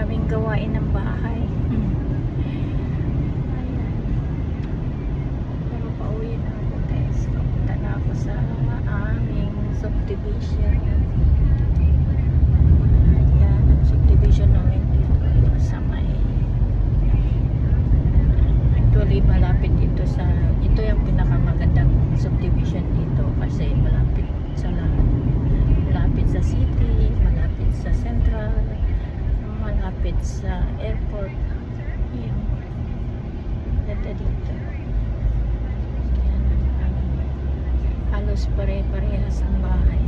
daming gawain ng bahay. Ayan. Pero pauwi na ako guys. Papunta na ako sa aming subdivision. Ayan, ang subdivision namin dito sa may actually malapit dito sa ito yung pinakamagandang subdivision dito kasi malapit sa lahat. Malapit sa city, malapit sa central, malapit sa airport. Yung ganda dito. Kaya halos pare-parehas ang bahay.